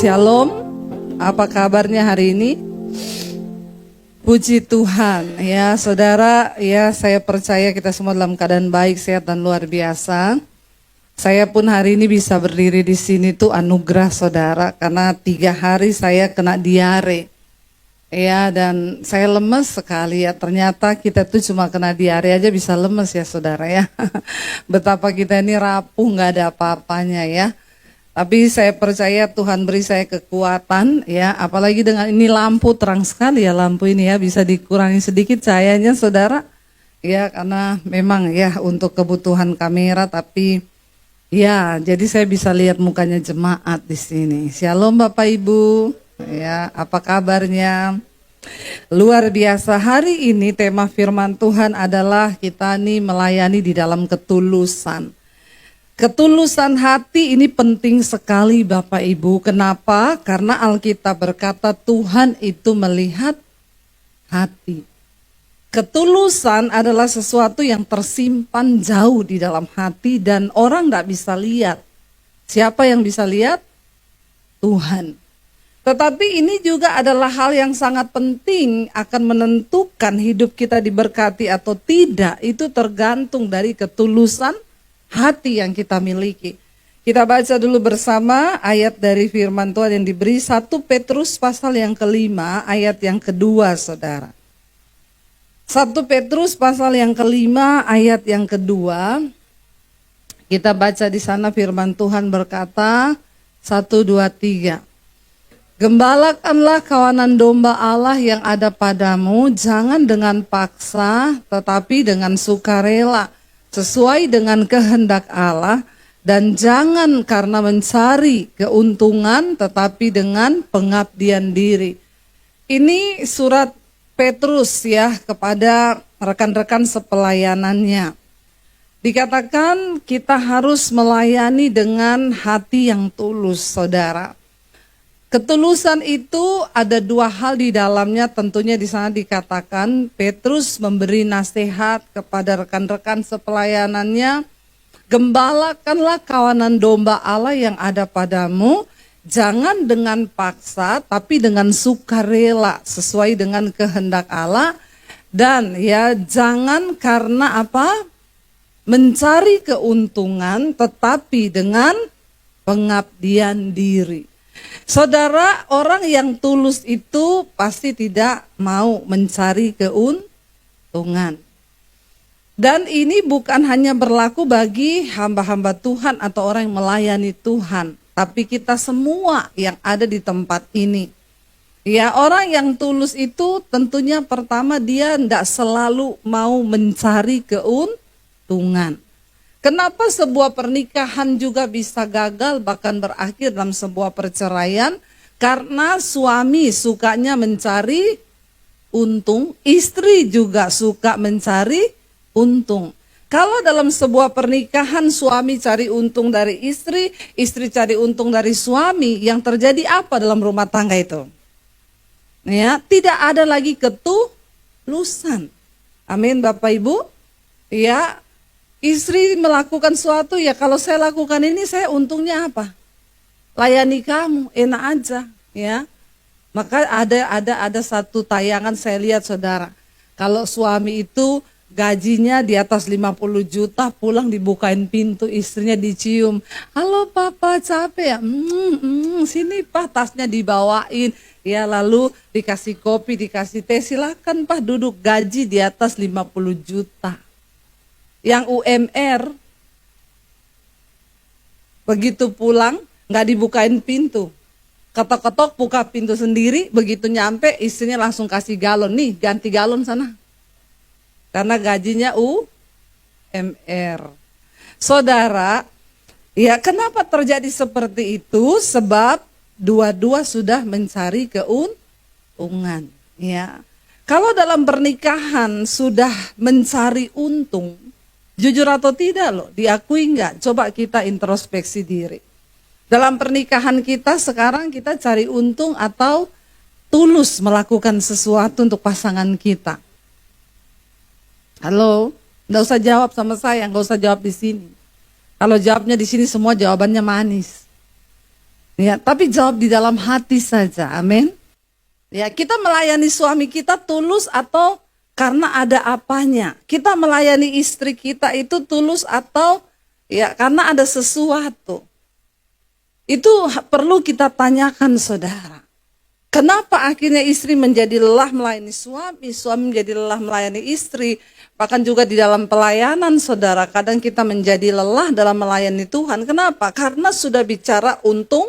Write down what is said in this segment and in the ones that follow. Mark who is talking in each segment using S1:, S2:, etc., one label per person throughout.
S1: Shalom, apa kabarnya hari ini? Puji Tuhan, ya saudara, ya saya percaya kita semua dalam keadaan baik, sehat dan luar biasa. Saya pun hari ini bisa berdiri di sini tuh anugerah saudara, karena 3 hari saya kena diare. Ya, dan saya lemes sekali ya, ternyata kita tuh cuma kena diare aja bisa lemes ya saudara ya. Betapa kita ini rapuh, gak ada apa-apanya ya. Tapi saya percaya Tuhan beri saya kekuatan ya, apalagi dengan ini lampu terang sekali ya lampu ini ya, bisa dikurangi sedikit cahayanya saudara. Ya karena memang ya untuk kebutuhan kamera, tapi ya jadi saya bisa lihat mukanya jemaat di sini. Shalom Bapak Ibu, ya apa kabarnya? Luar biasa, hari ini tema firman Tuhan adalah kita nih melayani di dalam ketulusan. Ketulusan hati ini penting sekali Bapak Ibu. Kenapa? Karena Alkitab berkata Tuhan itu melihat hati. Ketulusan adalah sesuatu yang tersimpan jauh di dalam hati dan orang tidak bisa lihat. Siapa yang bisa lihat? Tuhan. Tetapi ini juga adalah hal yang sangat penting akan menentukan hidup kita diberkati atau tidak. Itu tergantung dari ketulusan hati yang kita miliki. Kita baca dulu bersama ayat dari firman Tuhan yang diberi 1 Petrus pasal yang kelima ayat yang kedua saudara. 1 Petrus pasal yang kelima ayat yang kedua. Kita baca di sana firman Tuhan berkata 1, 2, 3. Gembalakanlah kawanan domba Allah yang ada padamu, jangan dengan paksa tetapi dengan sukarela, sesuai dengan kehendak Allah, dan jangan karena mencari keuntungan tetapi dengan pengabdian diri. Ini surat Petrus ya kepada rekan-rekan sepelayanannya. Dikatakan kita harus melayani dengan hati yang tulus saudara. Ketulusan itu ada 2 hal di dalamnya, tentunya di sana dikatakan Petrus memberi nasihat kepada rekan-rekan sepelayanannya, gembalakanlah kawanan domba Allah yang ada padamu, jangan dengan paksa tapi dengan sukarela sesuai dengan kehendak Allah, dan ya jangan karena apa? Mencari keuntungan tetapi dengan pengabdian diri. Saudara, orang yang tulus itu pasti tidak mau mencari keuntungan. Dan ini bukan hanya berlaku bagi hamba-hamba Tuhan atau orang yang melayani Tuhan, tapi kita semua yang ada di tempat ini. Ya, orang yang tulus itu tentunya pertama dia tidak selalu mau mencari keuntungan. Kenapa sebuah pernikahan juga bisa gagal bahkan berakhir dalam sebuah perceraian? Karena suami sukanya mencari untung, istri juga suka mencari untung. Kalau dalam sebuah pernikahan suami cari untung dari istri, istri cari untung dari suami, yang terjadi apa dalam rumah tangga itu? Ya, tidak ada lagi ketulusan. Amin Bapak Ibu. Ya, istri melakukan sesuatu, ya kalau saya lakukan ini saya untungnya apa? Layani kamu, enak aja ya. Maka ada satu tayangan saya lihat saudara. Kalau suami itu gajinya di atas 50 juta, pulang dibukain pintu, istrinya dicium. Halo papa capek ya? Sini pak, tasnya dibawain. Ya lalu dikasih kopi, dikasih teh, silakan pak duduk, gaji di atas 50 juta. Yang UMR begitu pulang nggak dibukain pintu, ketok-ketok buka pintu sendiri, begitu nyampe istrinya langsung kasih galon, nih ganti galon sana, karena gajinya UMR. Saudara, ya kenapa terjadi seperti itu? Sebab dua-dua sudah mencari keuntungan. Ya, kalau dalam pernikahan sudah mencari untung, jujur atau tidak loh, diakui enggak? Coba kita introspeksi diri. Dalam pernikahan kita sekarang kita cari untung atau tulus melakukan sesuatu untuk pasangan kita? Halo, enggak usah jawab sama saya, enggak usah jawab di sini. Kalau jawabnya di sini semua jawabannya manis. Ya, tapi jawab di dalam hati saja. Amin. Ya, kita melayani suami kita tulus atau karena ada apanya? Kita melayani istri kita itu tulus atau ya karena ada sesuatu? Itu perlu kita tanyakan, saudara. Kenapa akhirnya istri menjadi lelah melayani suami, suami menjadi lelah melayani istri, bahkan juga di dalam pelayanan, saudara. Kadang kita menjadi lelah dalam melayani Tuhan. Kenapa? Karena sudah bicara untung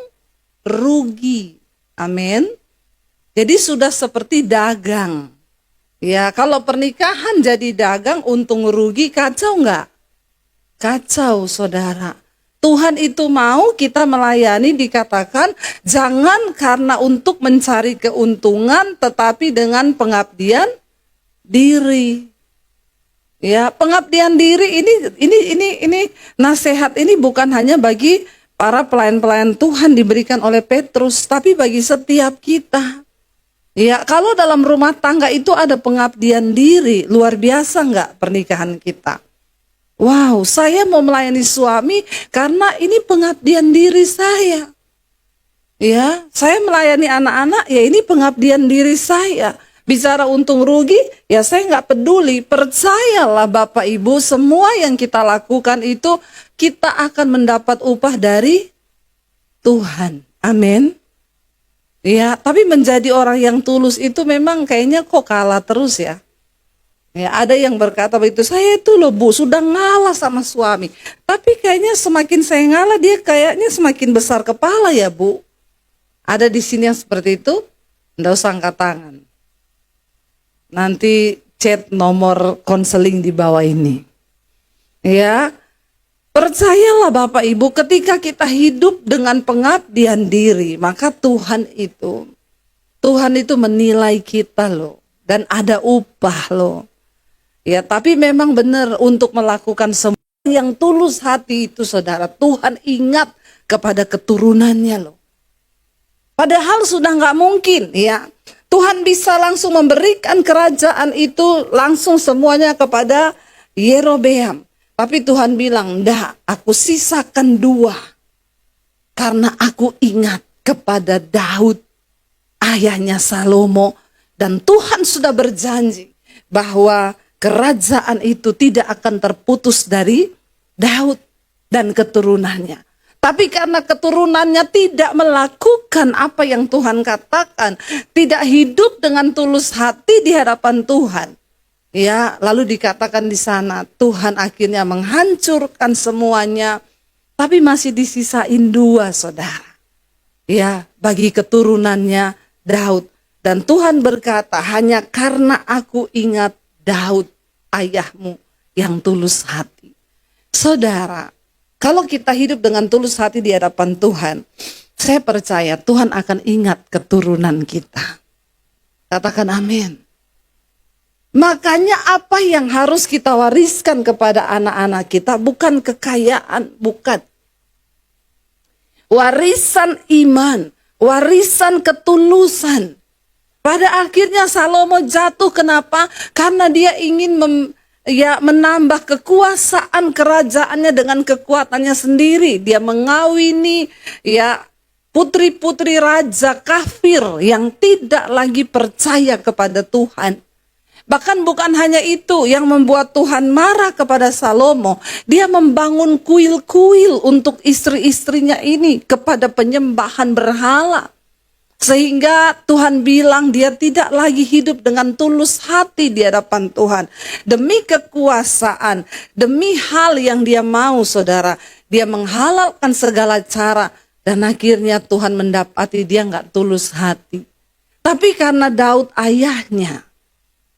S1: rugi. Amin. Jadi sudah seperti dagang. Ya, kalau pernikahan jadi dagang, untung rugi, kacau enggak? Kacau, saudara. Tuhan itu mau kita melayani, dikatakan jangan karena untuk mencari keuntungan, tetapi dengan pengabdian diri. Ya, pengabdian diri ini nasihat ini bukan hanya bagi para pelayan-pelayan Tuhan diberikan oleh Petrus, tapi bagi setiap kita. Ya, kalau dalam rumah tangga itu ada pengabdian diri, luar biasa enggak pernikahan kita? Wow, saya mau melayani suami karena ini pengabdian diri saya. Ya, saya melayani anak-anak, ya ini pengabdian diri saya. Bicara untung rugi, ya saya nggak peduli. Percayalah Bapak Ibu, semua yang kita lakukan itu kita akan mendapat upah dari Tuhan. Amin. Ya, tapi menjadi orang yang tulus itu memang kayaknya kok kalah terus ya. Ya, ada yang berkata begitu, saya itu loh Bu, sudah ngalah sama suami. Tapi kayaknya semakin saya ngalah, dia kayaknya semakin besar kepala ya Bu. Ada di sini yang seperti itu, enggak usah angkat tangan. Nanti chat nomor konseling di bawah ini. Ya, percayalah Bapak Ibu, ketika kita hidup dengan pengabdian diri, maka Tuhan itu menilai kita loh. Dan ada upah loh. Ya, tapi memang benar untuk melakukan semua yang tulus hati itu, saudara, Tuhan ingat kepada keturunannya loh. Padahal sudah nggak mungkin, ya. Tuhan bisa langsung memberikan kerajaan itu langsung semuanya kepada Yerobeam. Tapi Tuhan bilang, dah, aku sisakan 2. Karena aku ingat kepada Daud, ayahnya Salomo. Dan Tuhan sudah berjanji bahwa kerajaan itu tidak akan terputus dari Daud dan keturunannya. Tapi karena keturunannya tidak melakukan apa yang Tuhan katakan, tidak hidup dengan tulus hati di hadapan Tuhan. Ya, lalu dikatakan di sana Tuhan akhirnya menghancurkan semuanya, tapi masih disisain 2, saudara. Ya, bagi keturunannya Daud. Dan Tuhan berkata, hanya karena aku ingat Daud, ayahmu yang tulus hati. Saudara, kalau kita hidup dengan tulus hati di hadapan Tuhan, saya percaya Tuhan akan ingat keturunan kita. Katakan amin. Makanya apa yang harus kita wariskan kepada anak-anak kita bukan kekayaan, bukan. Warisan iman, warisan ketulusan. Pada akhirnya Salomo jatuh, kenapa? Karena dia ingin menambah kekuasaan kerajaannya dengan kekuatannya sendiri. Dia mengawini ya putri-putri raja kafir yang tidak lagi percaya kepada Tuhan. Bahkan bukan hanya itu yang membuat Tuhan marah kepada Salomo. Dia membangun kuil-kuil untuk istri-istrinya ini kepada penyembahan berhala. Sehingga Tuhan bilang dia tidak lagi hidup dengan tulus hati di hadapan Tuhan. Demi kekuasaan, demi hal yang dia mau, saudara. Dia menghalalkan segala cara. Dan akhirnya Tuhan mendapati dia nggak tulus hati. Tapi karena Daud ayahnya,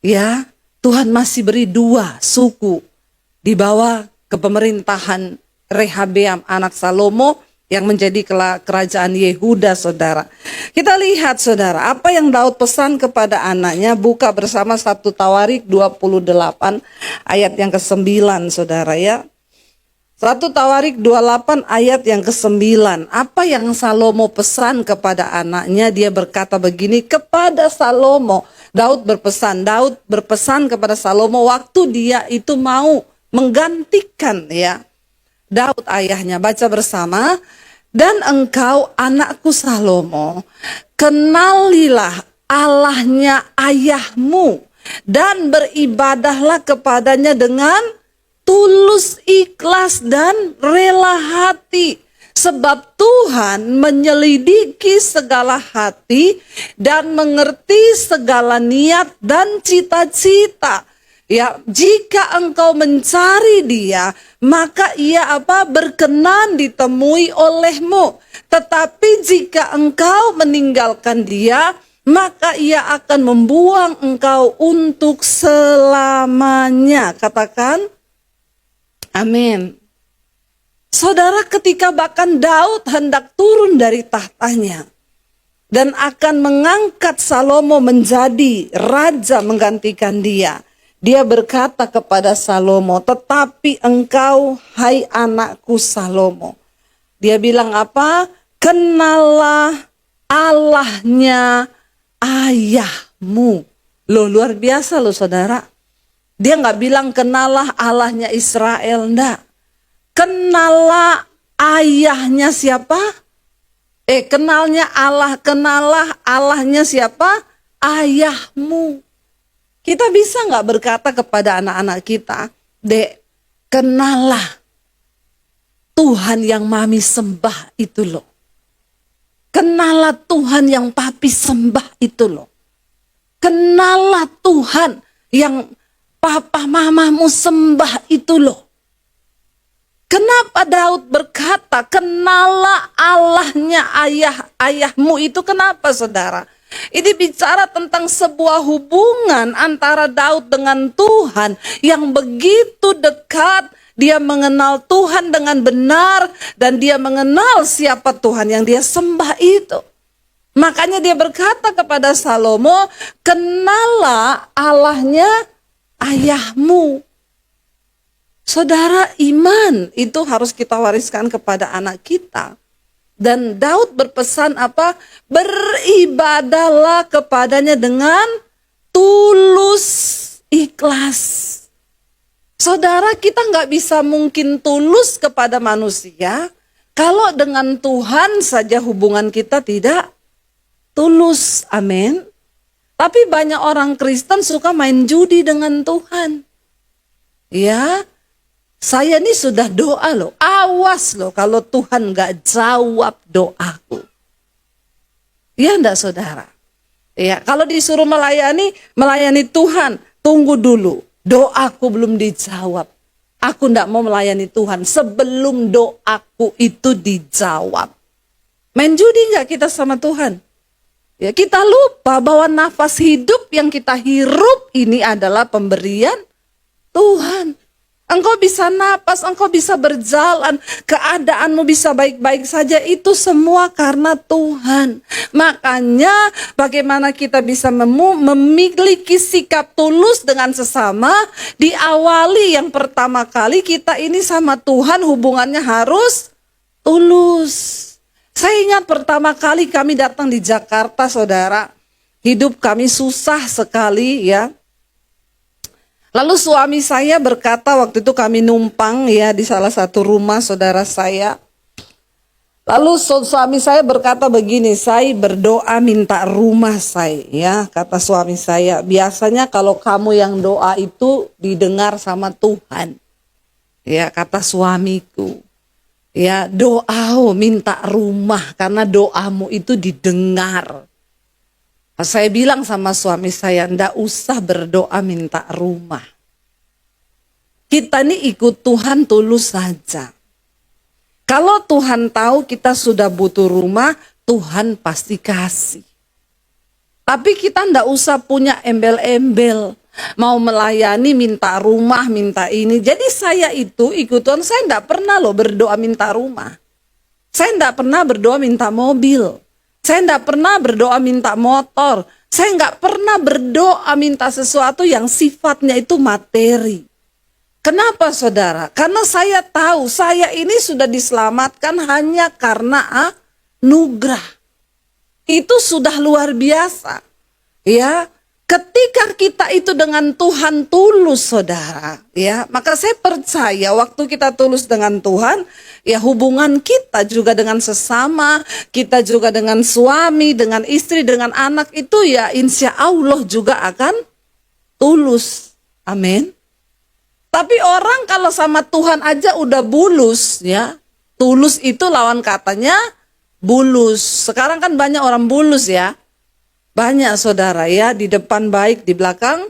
S1: ya Tuhan masih beri 2 suku di bawah kepemerintahan Rehabeam anak Salomo, yang menjadi kerajaan Yehuda, saudara. Kita lihat, saudara, apa yang Daud pesan kepada anaknya. Buka bersama 1 Tawarik 28 ayat yang ke-9, saudara ya. 1 Tawarik 28 ayat yang ke-9. Apa yang Salomo pesan kepada anaknya? Dia berkata begini kepada Salomo. Daud berpesan kepada Salomo waktu dia itu mau menggantikan ya Daud ayahnya. Baca bersama. Dan engkau anakku Salomo, kenalilah Allahnya ayahmu dan beribadahlah kepadanya dengan tulus, ikhlas, dan rela hati. Sebab Tuhan menyelidiki segala hati dan mengerti segala niat dan cita-cita. Ya, jika engkau mencari Dia, maka Ia berkenan ditemui olehmu. Tetapi jika engkau meninggalkan Dia, maka Ia akan membuang engkau untuk selamanya. Katakan, amin. Saudara, ketika bahkan Daud hendak turun dari tahtanya dan akan mengangkat Salomo menjadi raja menggantikan dia, dia berkata kepada Salomo, tetapi engkau, hai anakku Salomo. Dia bilang apa? Kenallah Allahnya ayahmu. Loh, luar biasa loh saudara. Dia nggak bilang kenallah Allahnya Israel, enggak. Kenallah ayahnya siapa? Kenalnya Allah, kenallah Allahnya siapa? Ayahmu. Kita bisa nggak berkata kepada anak-anak kita, Dek, kenallah Tuhan yang mami sembah itu loh. Kenallah Tuhan yang papi sembah itu loh. Kenallah Tuhan yang papa mamamu sembah itu loh. Kenapa Daud berkata, kenallah Allahnya ayahmu itu? Kenapa saudara? Ini bicara tentang sebuah hubungan antara Daud dengan Tuhan yang begitu dekat. Dia mengenal Tuhan dengan benar dan dia mengenal siapa Tuhan yang dia sembah itu. Makanya dia berkata kepada Salomo, kenallah Allahnya ayahmu. Saudara, iman itu harus kita wariskan kepada anak kita. Dan Daud berpesan apa? Beribadahlah kepadanya dengan tulus, ikhlas. Saudara, kita nggak bisa mungkin tulus kepada manusia kalau dengan Tuhan saja hubungan kita tidak tulus. Amin. Tapi banyak orang Kristen suka main judi dengan Tuhan. Ya, saya ini sudah doa loh, awas loh kalau Tuhan gak jawab doaku. Ya enggak saudara? Ya, kalau disuruh melayani Tuhan, tunggu dulu, doaku belum dijawab. Aku enggak mau melayani Tuhan sebelum doaku itu dijawab. Main judi gak kita sama Tuhan? Ya, kita lupa bahwa nafas hidup yang kita hirup ini adalah pemberian Tuhan. Engkau bisa napas, engkau bisa berjalan, keadaanmu bisa baik-baik saja, itu semua karena Tuhan. Makanya bagaimana kita bisa memiliki sikap tulus dengan sesama, diawali yang pertama kali kita ini sama Tuhan hubungannya harus tulus. Saya ingat pertama kali kami datang di Jakarta saudara, hidup kami susah sekali ya. Lalu suami saya berkata, waktu itu kami numpang ya di salah satu rumah saudara saya. Lalu suami saya berkata begini, saya berdoa minta rumah saya ya, kata suami saya. Biasanya kalau kamu yang doa itu didengar sama Tuhan. Ya, kata suamiku. Ya, doa minta rumah karena doamu itu didengar. Saya bilang sama suami saya, ndak usah berdoa minta rumah. Kita ini ikut Tuhan tulus saja. Kalau Tuhan tahu kita sudah butuh rumah, Tuhan pasti kasih. Tapi kita ndak usah punya embel-embel. Mau melayani minta rumah, minta ini. Jadi saya itu ikut Tuhan, saya ndak pernah loh berdoa minta rumah. Saya ndak pernah berdoa minta mobil. Saya tidak pernah berdoa minta motor. Saya nggak pernah berdoa minta sesuatu yang sifatnya itu materi. Kenapa saudara? Karena saya tahu saya ini sudah diselamatkan hanya karena anugerah. Itu sudah luar biasa. Ya, Ketika kita itu dengan Tuhan tulus, saudara, ya, maka saya percaya waktu kita tulus dengan Tuhan, ya hubungan kita juga dengan sesama, kita juga dengan suami, dengan istri, dengan anak itu ya insya Allah juga akan tulus. Amin. Tapi orang kalau sama Tuhan aja udah bulus, ya, tulus itu lawan katanya bulus. Sekarang kan banyak orang bulus, ya. Banyak, saudara, ya, di depan baik, di belakang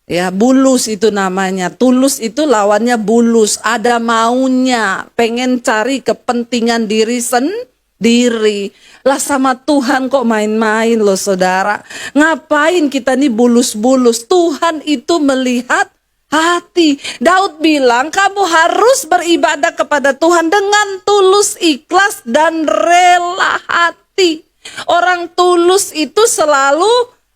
S1: ya bulus itu namanya. Tulus itu lawannya bulus, ada maunya, pengen cari kepentingan diri sendiri. Lah sama Tuhan kok main-main loh, saudara. Ngapain kita nih bulus-bulus? Tuhan itu melihat hati. Daud bilang, kamu harus beribadah kepada Tuhan dengan tulus, ikhlas, dan rela hati. Orang tulus itu selalu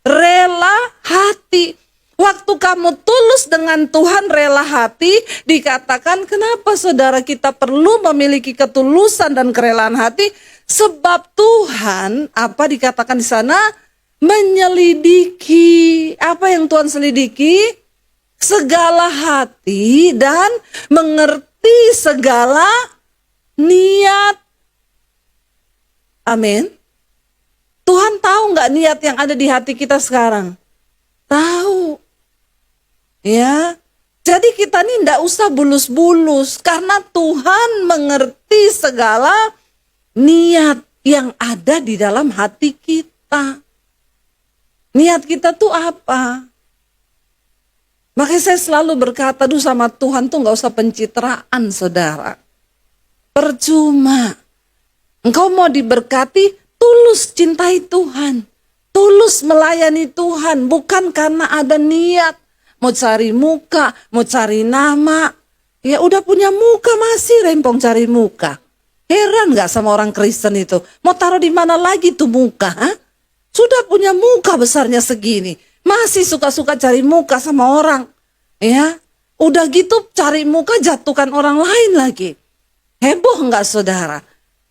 S1: rela hati. Waktu kamu tulus dengan Tuhan, rela hati, dikatakan kenapa saudara kita perlu memiliki ketulusan dan kerelaan hati? Sebab Tuhan, apa dikatakan di sana? Menyelidiki. Apa yang Tuhan selidiki? Segala hati dan mengerti segala niat. Amin. Tuhan tahu nggak niat yang ada di hati kita sekarang? Tahu. Ya. Jadi kita nih nggak usah bulus-bulus. Karena Tuhan mengerti segala niat yang ada di dalam hati kita. Niat kita tuh apa? Makanya saya selalu berkata dulu sama Tuhan tuh nggak usah pencitraan, saudara. Percuma. Engkau mau diberkati, tulus cintai Tuhan, tulus melayani Tuhan, bukan karena ada niat, mau cari muka, mau cari nama. Ya udah punya muka masih rempong cari muka. Heran gak sama orang Kristen itu? Mau taruh di mana lagi tuh muka? Ha? Sudah punya muka besarnya segini, masih suka-suka cari muka sama orang. Ya, udah gitu cari muka jatuhkan orang lain lagi. Heboh gak, saudara?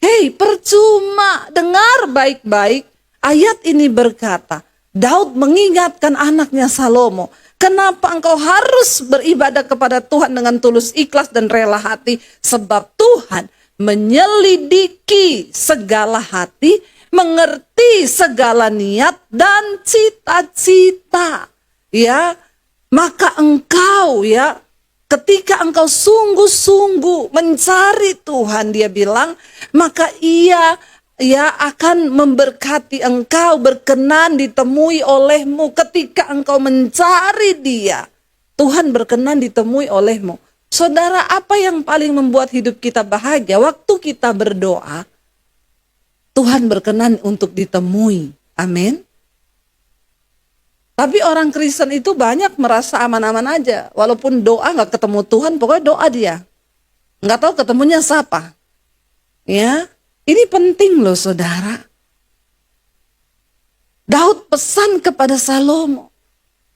S1: Hei, percuma. Dengar baik-baik. Ayat ini berkata, Daud mengingatkan anaknya Salomo, kenapa engkau harus beribadah kepada Tuhan dengan tulus, ikhlas, dan rela hati? Sebab Tuhan menyelidiki segala hati, mengerti segala niat dan cita-cita. Ya, maka engkau, ya, ketika engkau sungguh-sungguh mencari Tuhan, dia bilang, maka ia akan memberkati engkau, berkenan ditemui olehmu. Ketika engkau mencari dia, Tuhan berkenan ditemui olehmu. Saudara, apa yang paling membuat hidup kita bahagia? Waktu kita berdoa, Tuhan berkenan untuk ditemui. Amin. Tapi orang Kristen itu banyak merasa aman-aman aja. Walaupun doa gak ketemu Tuhan, pokoknya doa dia. Gak tahu ketemunya siapa. Ya, ini penting loh, saudara. Daud pesan kepada Salomo,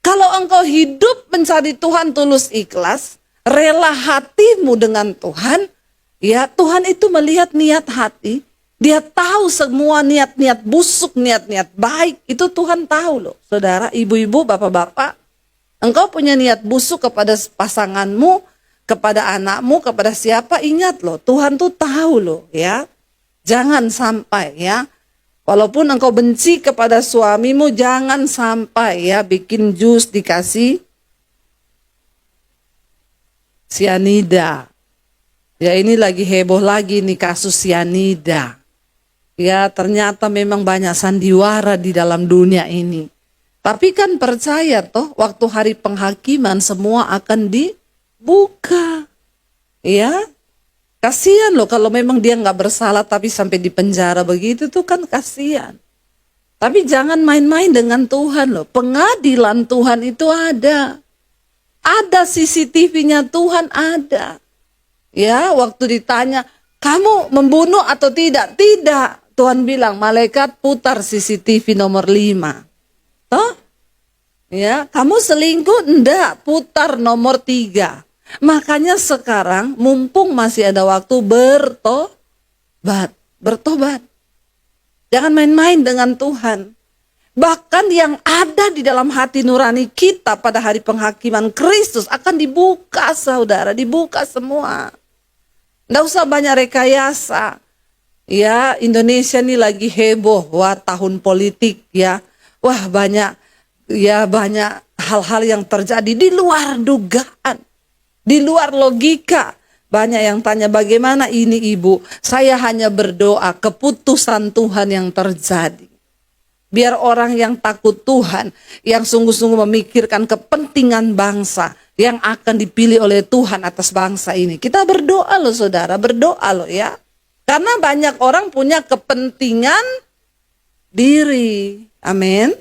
S1: kalau engkau hidup mencari Tuhan tulus ikhlas, rela hatimu dengan Tuhan, ya Tuhan itu melihat niat hati. Dia tahu semua niat-niat busuk, niat-niat baik. Itu Tuhan tahu loh, saudara, ibu-ibu, bapak-bapak. Engkau punya niat busuk kepada pasanganmu, kepada anakmu, kepada siapa, ingat loh, Tuhan tuh tahu loh, ya. Jangan sampai, ya. Walaupun engkau benci kepada suamimu, jangan sampai, ya, bikin jus dikasih sianida. Ya, ini lagi heboh lagi nih kasus sianida. Ya, ternyata memang banyak sandiwara di dalam dunia ini. Tapi kan percaya toh, waktu hari penghakiman semua akan dibuka. Ya, kasihan loh kalau memang dia nggak bersalah tapi sampai di penjara begitu tuh kan kasihan. Tapi jangan main-main dengan Tuhan loh. Pengadilan Tuhan itu ada. Ada CCTV-nya Tuhan ada. Ya, waktu ditanya, kamu membunuh atau tidak? Tidak. Tuhan bilang, malaikat putar CCTV nomor 5. Toh? Ya, kamu selingkuh? Enggak, putar nomor 3. Makanya sekarang mumpung masih ada waktu bertobat. Jangan main-main dengan Tuhan.
S2: Bahkan yang ada di dalam hati nurani kita pada hari penghakiman Kristus akan dibuka, saudara, dibuka semua. Nggak usah banyak rekayasa. Ya, Indonesia ini lagi heboh, wah tahun politik ya. Wah banyak hal-hal yang terjadi di luar dugaan, di luar logika. Banyak yang tanya bagaimana ini ibu. Saya hanya berdoa keputusan Tuhan yang terjadi. Biar orang yang takut Tuhan, yang sungguh-sungguh memikirkan kepentingan bangsa yang akan dipilih oleh Tuhan atas bangsa ini. Kita berdoa loh saudara, berdoa loh ya. Karena banyak orang punya kepentingan diri. Amin.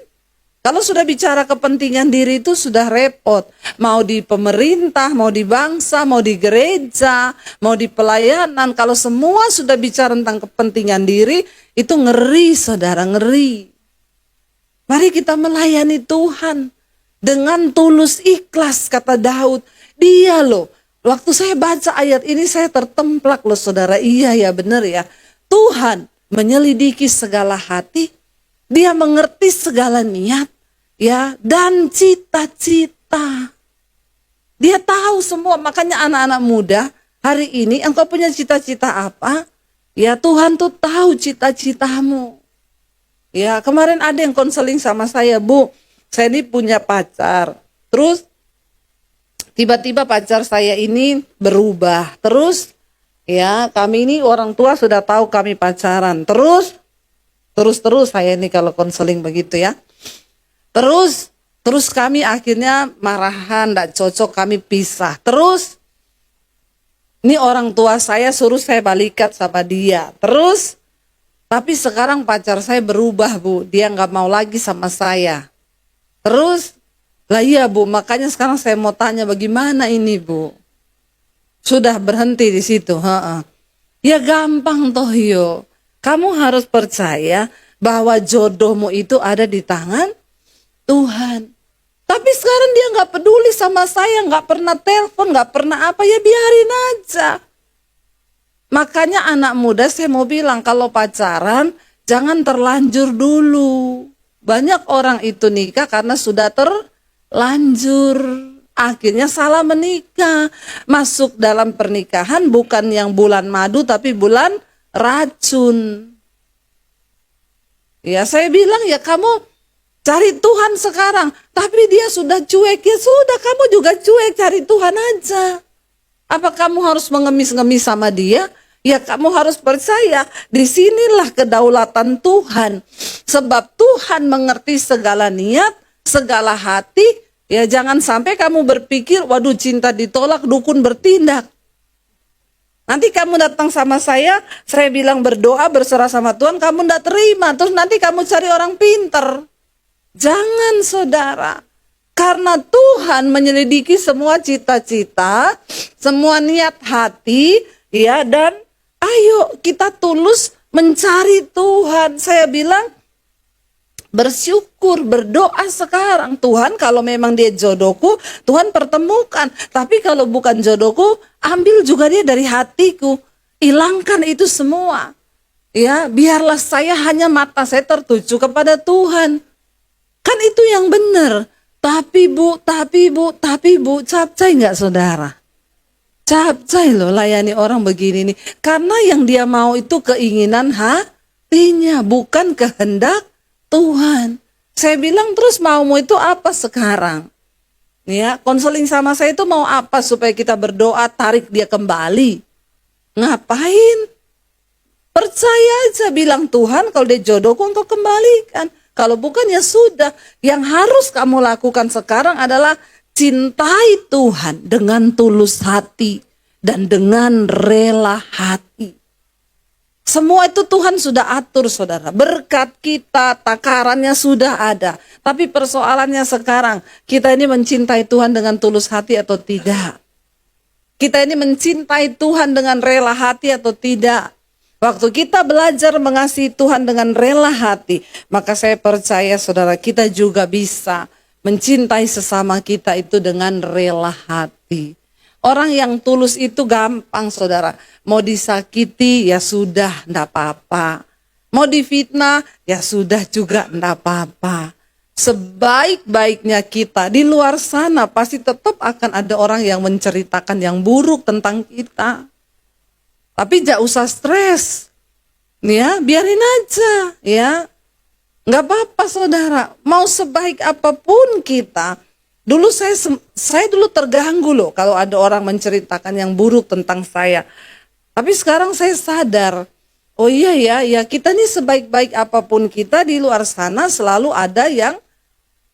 S2: Kalau sudah bicara kepentingan diri itu sudah repot. Mau di pemerintah, mau di bangsa, mau di gereja, mau di pelayanan. Kalau semua sudah bicara tentang kepentingan diri, itu ngeri saudara, ngeri. Mari kita melayani Tuhan dengan tulus ikhlas, kata Daud. Dia loh, waktu saya baca ayat ini saya tertemplak loh saudara. Iya ya benar ya. Tuhan menyelidiki segala hati. Dia mengerti segala niat ya dan cita-cita. Dia tahu semua. Makanya anak-anak muda hari ini engkau punya cita-cita apa? Ya Tuhan tuh tahu cita-citamu. Ya kemarin ada yang konseling sama saya, Bu, saya ini punya pacar. Terus tiba-tiba pacar saya ini berubah. Terus ya kami ini orang tua sudah tahu kami pacaran. Terus saya ini kalau konseling begitu ya. Terus kami akhirnya marahan, tidak cocok, kami pisah. Terus ini orang tua saya suruh saya balikan sama dia. Tapi sekarang pacar saya berubah, Bu. Dia nggak mau lagi sama saya. Terus, lah iya Bu, makanya sekarang saya mau tanya bagaimana ini Bu? Sudah berhenti di situ. Ya gampang toh yo. Kamu harus percaya bahwa jodohmu itu ada di tangan Tuhan. Tapi sekarang dia nggak peduli sama saya, nggak pernah telepon, nggak pernah apa, ya biarin aja. Makanya anak muda saya mau bilang kalau pacaran jangan terlanjur dulu. Banyak orang itu nikah karena sudah terlanjur. Akhirnya salah menikah. Masuk dalam pernikahan bukan yang bulan madu tapi bulan racun. Ya saya bilang ya kamu cari Tuhan sekarang. Tapi dia sudah cuek, ya sudah kamu juga cuek, cari Tuhan aja. Apa kamu harus mengemis-ngemis sama dia? Ya kamu harus percaya, disinilah kedaulatan Tuhan. Sebab Tuhan mengerti segala niat, segala hati. Ya jangan sampai kamu berpikir, waduh cinta ditolak, dukun bertindak. Nanti kamu datang sama saya bilang berdoa, berserah sama Tuhan, kamu tidak terima. Terus nanti kamu cari orang pinter. Jangan saudara. Karena Tuhan menyelidiki semua cita-cita, semua niat hati, ya, dan ayo kita tulus mencari Tuhan. Saya bilang bersyukur, berdoa sekarang. Tuhan kalau memang dia jodohku, Tuhan pertemukan. Tapi kalau bukan jodohku, ambil juga dia dari hatiku. Hilangkan itu semua. Ya, biarlah saya hanya mata saya tertuju kepada Tuhan. Kan itu yang benar. Tapi bu, capcay nggak saudara? Capcay loh layani orang begini nih. Karena yang dia mau itu keinginan hatinya, bukan kehendak Tuhan. Saya bilang terus maumu itu apa sekarang? Ya, konseling sama saya itu mau apa supaya kita berdoa tarik dia kembali? Ngapain? Percaya aja bilang Tuhan kalau dia jodohku engkau kembalikan. Kalau bukan ya sudah. Yang harus kamu lakukan sekarang adalah cintai Tuhan dengan tulus hati dan dengan rela hati. Semua itu Tuhan sudah atur saudara. Berkat kita, takarannya sudah ada. Tapi persoalannya sekarang, kita ini mencintai Tuhan dengan tulus hati atau tidak? Kita ini mencintai Tuhan dengan rela hati atau tidak? Waktu kita belajar mengasihi Tuhan dengan rela hati, maka saya percaya saudara kita juga bisa mencintai sesama kita itu dengan rela hati. Orang yang tulus itu gampang saudara. Mau disakiti ya sudah, enggak apa-apa. Mau difitnah, ya sudah juga enggak apa-apa. Sebaik-baiknya kita di luar sana pasti tetap akan ada orang yang menceritakan yang buruk tentang kita. Tapi jangan usah stres. Ya, biarin aja, ya. Nggak apa-apa saudara, mau sebaik apapun kita. Dulu saya dulu terganggu loh kalau ada orang menceritakan yang buruk tentang saya. Tapi sekarang saya sadar, oh iya ya kita nih sebaik-baik apapun kita di luar sana selalu ada yang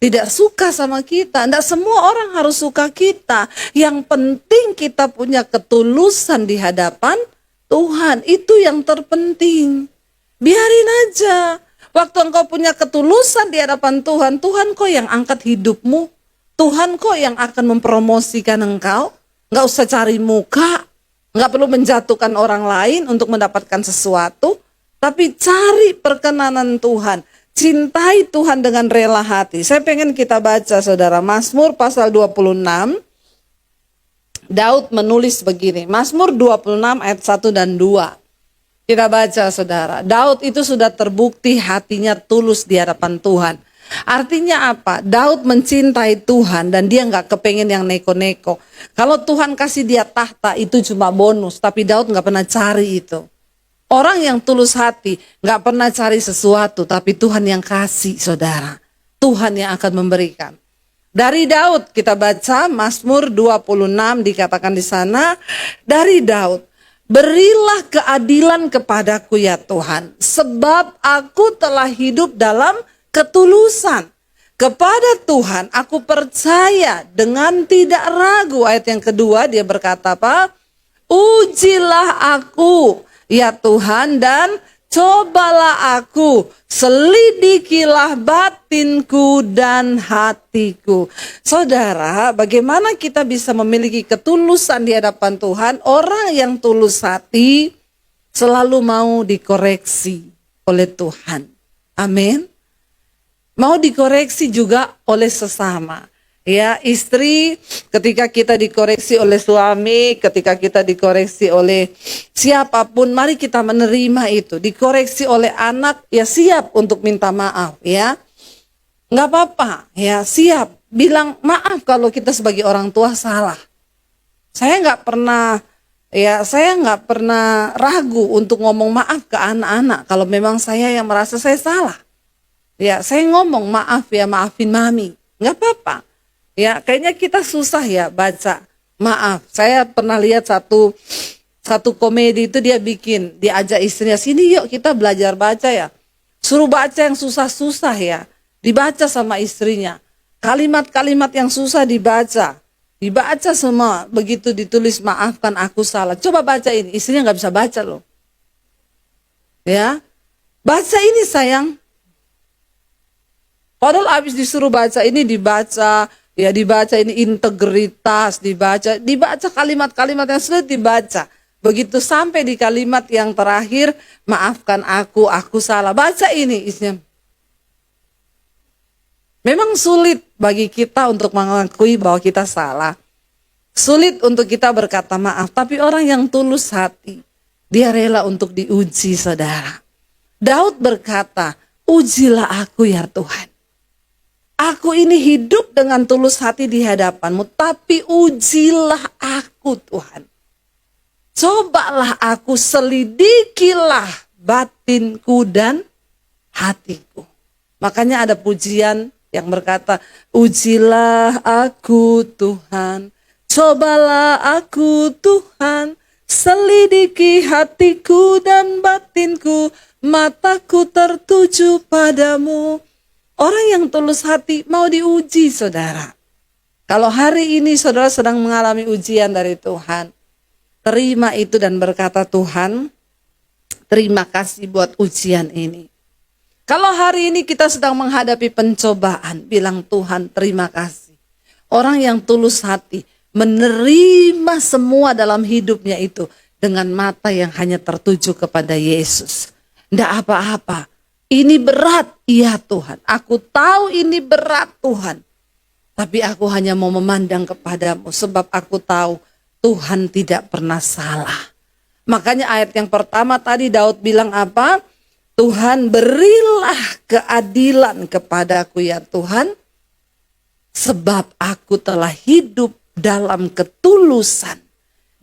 S2: tidak suka sama kita. Tidak semua orang harus suka kita. Yang penting kita punya ketulusan di hadapan Tuhan. Itu yang terpenting. Biarin aja. Waktu engkau punya ketulusan di hadapan Tuhan, Tuhan kok yang angkat hidupmu. Tuhan kok yang akan mempromosikan engkau. Nggak usah cari muka. Nggak perlu menjatuhkan orang lain untuk mendapatkan sesuatu. Tapi cari perkenanan Tuhan. Cintai Tuhan dengan rela hati. Saya pengen kita baca saudara. Mazmur pasal 26. Daud menulis begini. Mazmur 26 ayat 1 dan 2. Kita baca saudara. Daud itu sudah terbukti hatinya tulus di hadapan Tuhan. Artinya apa? Daud mencintai Tuhan dan dia nggak kepengen yang neko-neko. Kalau Tuhan kasih dia tahta itu cuma bonus. Tapi Daud nggak pernah cari itu. Orang yang tulus hati nggak pernah cari sesuatu. Tapi Tuhan yang kasih saudara. Tuhan yang akan memberikan. Dari Daud kita baca Mazmur 26 dikatakan di sana. Dari Daud. Berilah keadilan kepadaku ya Tuhan, sebab aku telah hidup dalam ketulusan. Kepada Tuhan aku percaya dengan tidak ragu. Ayat yang kedua dia berkata apa? Ujilah aku ya Tuhan dan cobalah aku, selidikilah batinku dan hatiku. Saudara, bagaimana kita bisa memiliki ketulusan di hadapan Tuhan? Orang yang tulus hati selalu mau dikoreksi oleh Tuhan. Amin. Mau dikoreksi juga oleh sesama. Ya, istri ketika kita dikoreksi oleh suami, ketika kita dikoreksi oleh siapapun, mari kita menerima itu. Dikoreksi oleh anak, ya siap untuk minta maaf ya. Nggak apa-apa, ya siap. Bilang maaf kalau kita sebagai orang tua salah. Saya nggak pernah ragu untuk ngomong maaf ke anak-anak. Kalau memang saya yang merasa saya salah. Ya, saya ngomong maaf ya, maafin mami. Nggak apa-apa. Ya, kayaknya kita susah ya baca maaf. Saya pernah lihat satu komedi itu dia diajak istrinya, sini yuk kita belajar baca ya. Suruh baca yang susah-susah ya. Dibaca sama istrinya. Kalimat-kalimat yang susah dibaca. Dibaca semua. Begitu ditulis maafkan aku salah. Coba baca ini. Istrinya nggak bisa baca loh. Ya, baca ini sayang. Padahal abis disuruh baca ini dibaca. Ya dibaca ini integritas, dibaca kalimat-kalimat yang sulit dibaca. Begitu sampai di kalimat yang terakhir, maafkan aku salah. Baca ini isinya. Memang sulit bagi kita untuk mengakui bahwa kita salah. Sulit untuk kita berkata maaf, tapi orang yang tulus hati, dia rela untuk diuji saudara. Daud berkata, ujilah aku ya Tuhan. Aku ini hidup dengan tulus hati di hadapanmu, tapi ujilah aku Tuhan. Cobalah aku, selidikilah batinku dan hatiku. Makanya ada pujian yang berkata, ujilah aku Tuhan, cobalah aku Tuhan, selidiki hatiku dan batinku, mataku tertuju padamu. Orang yang tulus hati mau diuji saudara. Kalau hari ini saudara sedang mengalami ujian dari Tuhan, terima itu dan berkata Tuhan, terima kasih buat ujian ini. Kalau hari ini kita sedang menghadapi pencobaan, bilang Tuhan terima kasih. Orang yang tulus hati menerima semua dalam hidupnya itu dengan mata yang hanya tertuju kepada Yesus. Tidak apa-apa. Ini berat, iya Tuhan. Aku tahu ini berat Tuhan. Tapi aku hanya mau memandang kepadamu. Sebab aku tahu Tuhan tidak pernah salah. Makanya ayat yang pertama tadi Daud bilang apa? Tuhan, berilah keadilan kepadaku ya Tuhan, sebab aku telah hidup dalam ketulusan.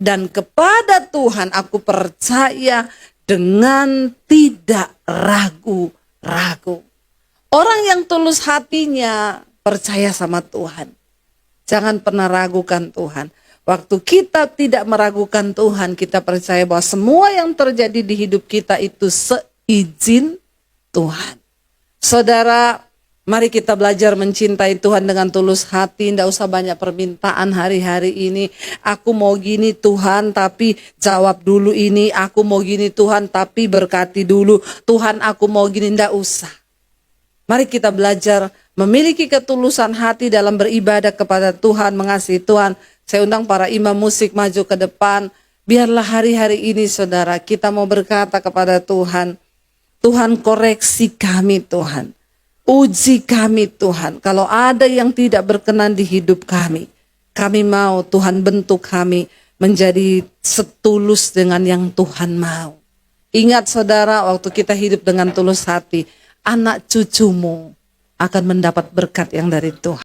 S2: Dan kepada Tuhan aku percaya dengan tidak ragu-ragu. Orang yang tulus hatinya percaya sama Tuhan. Jangan pernah ragukan Tuhan. Waktu kita tidak meragukan Tuhan, kita percaya bahwa semua yang terjadi di hidup kita itu seizin Tuhan. Saudara, mari kita belajar mencintai Tuhan dengan tulus hati. Tidak usah banyak permintaan hari-hari ini. Aku mau gini Tuhan, tapi jawab dulu ini. Aku mau gini Tuhan, tapi berkati dulu. Tuhan, aku mau gini. Tidak usah. Mari kita belajar memiliki ketulusan hati dalam beribadah kepada Tuhan, mengasihi Tuhan. Saya undang para imam musik maju ke depan. Biarlah hari-hari ini saudara, kita mau berkata kepada Tuhan, Tuhan koreksi kami Tuhan. Uji kami Tuhan, kalau ada yang tidak berkenan di hidup kami mau Tuhan bentuk kami menjadi setulus dengan yang Tuhan mau. Ingat saudara, waktu kita hidup dengan tulus hati, anak cucumu akan mendapat berkat yang dari Tuhan.